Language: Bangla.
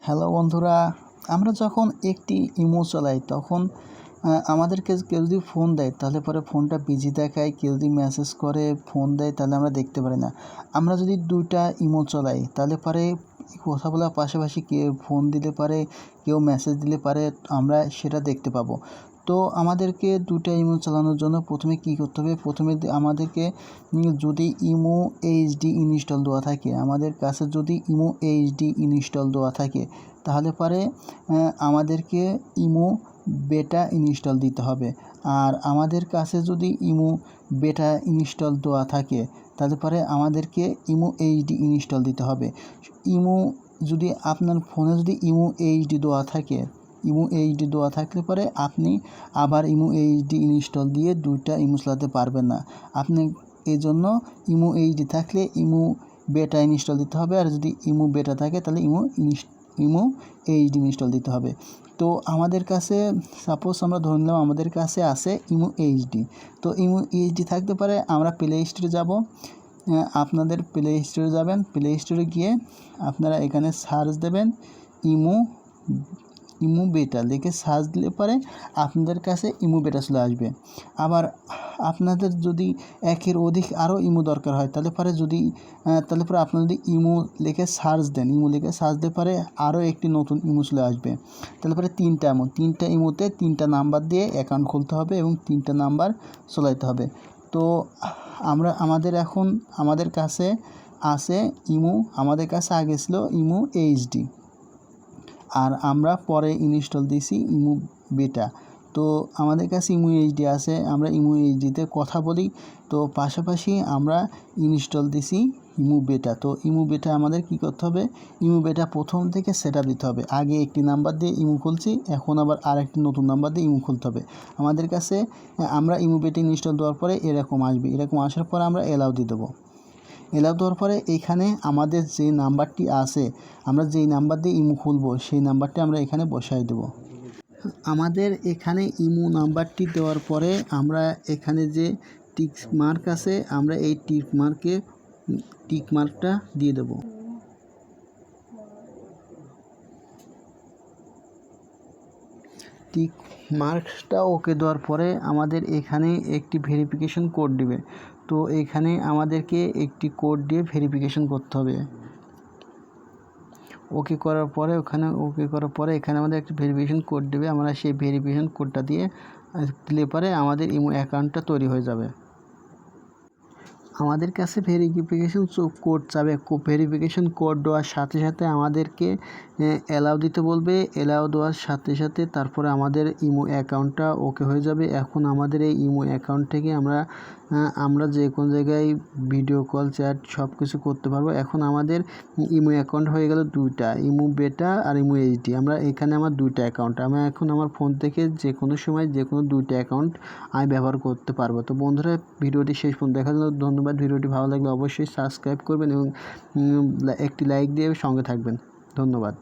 হ্যালো বন্ধুরা, আমরা যখন একটি ইমো চালাই তখন আমাদেরকে কেউ যদি ফোন দেয় তাহলে পরে ফোনটা বিজি দেখায়, কেউ যদি মেসেজ করে ফোন দেয় তাহলে আমরা দেখতে পারি না। আমরা যদি দুইটা ইমো চালাই তাহলে পরে কথা বলার পাশাপাশি কেউ ফোন দিলে পারে, কেউ মেসেজ দিলে পারে, আমরা সেটা দেখতে পাবো। তো আমাদেরকে দুইটা ইমো চালানোর জন্য প্রথমে কী করতে হবে, প্রথমে আমাদেরকে যদি ইমো এইচডি ইনস্টল দেওয়া থাকে, আমাদের কাছে যদি ইমো এইচডি ইনস্টল দেওয়া থাকে তাহলে পরে আমাদেরকে ইমো বেটা ইনস্টল দিতে হবে। আর আমাদের কাছে যদি ইমো বেটা ইনস্টল দেওয়া থাকে তাহলে পরে আমাদেরকে ইমো এইচডি ইনস্টল দিতে হবে। ইমো যদি আপনার ফোনে যদি ইমো এইচডি দেওয়া থাকে, ইমো এইচডি দেওয়া থাকলে পরে আপনি আবার ইমো এইচডি ইনস্টল দিয়ে দুইটা ইমো চালাতে পারবেন না। আপনি এই জন্য ইমো এইচডি থাকলে ইমো বেটা ইনস্টল দিতে হবে, আর যদি ইমো বেটা থাকে তাহলে ইমো এইচডি ইনস্টল দিতে হবে। তো আমাদের কাছে সাপোজ আমরা ধরে নিলাম আমাদের কাছে আছে ইমো এইচডি, তো ইমো এইচডি থাকতে পারে আমরা প্লে স্টোরে যাব। আপনাদের প্লে স্টোরে যাবেন, প্লে স্টোরে গিয়ে আপনারা এখানে সার্চ দেবেন ইমো বেটা লিখে সার্চ দিলে পরে আপনাদের কাছে ইমো বেটা চলে আসবে। আবার আপনাদের যদি একের অধিক আরও ইমো দরকার হয় তাহলে পরে আপনারা যদি ইমো লিখে সার্চ দেন, ইমো লিখে সার্চ দিলে পরে আরও একটি নতুন ইমো চলে আসবে। তাহলে পরে তিনটা ইমোতে 3টা নাম্বার দিয়ে অ্যাকাউন্ট খুলতে হবে এবং 3টা নাম্বার চলাইতে হবে। তো আমাদের কাছে আছে আমাদের কাছে আগে ছিল ইমো এইচডি, আর আমরা পরে ইনস্টল দিয়েছি ইমো বেটা। তো আমাদের কাছে ইমো এইচডি আছে, আমরা ইমো এইচডিতে কথা বলি। তো পাশাপাশি আমরা ইনস্টল দিছি ইমো বেটা। তো ইমো বেটা আমাদের কি করতে হবে, ইমো বেটা প্রথম থেকে সেট আপ দিতে হবে। আগে একটি নাম্বার দিয়ে ইমো খুলছি, এখন আবার আরেকটি নতুন নাম্বার দিয়ে ইমো খুলতে হবে আমাদের কাছে। আমরা ইমো বেটা ইনস্টল দেওয়ার পরে এরকম আসবে, এরকম আসার পরে আমরা অ্যালাউ দিয়ে দেবো। অ্যালাউ দেওয়ার পরে এখানে আমাদের যে নাম্বারটি আছে, আমরা যেই নাম্বার দিয়ে ইমো খুলবো সেই নাম্বারটি আমরা এখানে বসাই দেবো। আমাদের এখানে ইমো নাম্বারটি দেওয়ার পরে আমরা এখানে যে টিক মার্ক আছে, আমরা এই টিক মার্কটা দিয়ে দেব। টিক মার্কসটা ওকে দেওয়ার পরে আমাদের এখানে একটি ভেরিফিকেশন কোড দিবে। তো এখানে আমাদেরকে একটি কোড দিয়ে ভেরিফিকেশন করতে হবে। ওকে করার পরে এখানে আমাদের একটা ভেরিফিকেশন কোড দেবে, আমরা সেই ভেরিফিকেশন কোডটা দিলে পরে আমাদের ইমো অ্যাকাউন্টটা তৈরি হয়ে যাবে। আমাদের কাছে ভেরিফিকেশন কোড চাবে, ভেরিফিকেশন কোড দেওয়ার সাথে সাথে আমাদেরকে অ্যালাউ দিতে বলবে। অ্যালাউ দেওয়ার সাথে সাথে তারপরে আমাদের ইমো অ্যাকাউন্টটা ওকে হয়ে যাবে। এখন আমাদের এই ইমো অ্যাকাউন্ট থেকে আমরা যে কোনো জায়গায় ভিডিও কল, চ্যাট সব কিছু করতে পারবো। এখন আমাদের ইমো অ্যাকাউন্ট হয়ে গেল দুইটা, ইমো বেটা আর ইমো এইচডি। এখানে আমার দুইটা অ্যাকাউন্ট, আমি এখন আমার ফোন থেকে যে কোনো সময় যে কোনো দুইটা অ্যাকাউন্ট আমি ব্যবহার করতে পারবো। তো বন্ধুরা, ভিডিওটি শেষ পর্যন্ত দেখার জন্য ধন্যবাদ। ভিডিওটি ভালো লাগলে অবশ্যই সাবস্ক্রাইব করবেন এবং একটি লাইক দিয়ে সঙ্গে থাকবেন। ধন্যবাদ।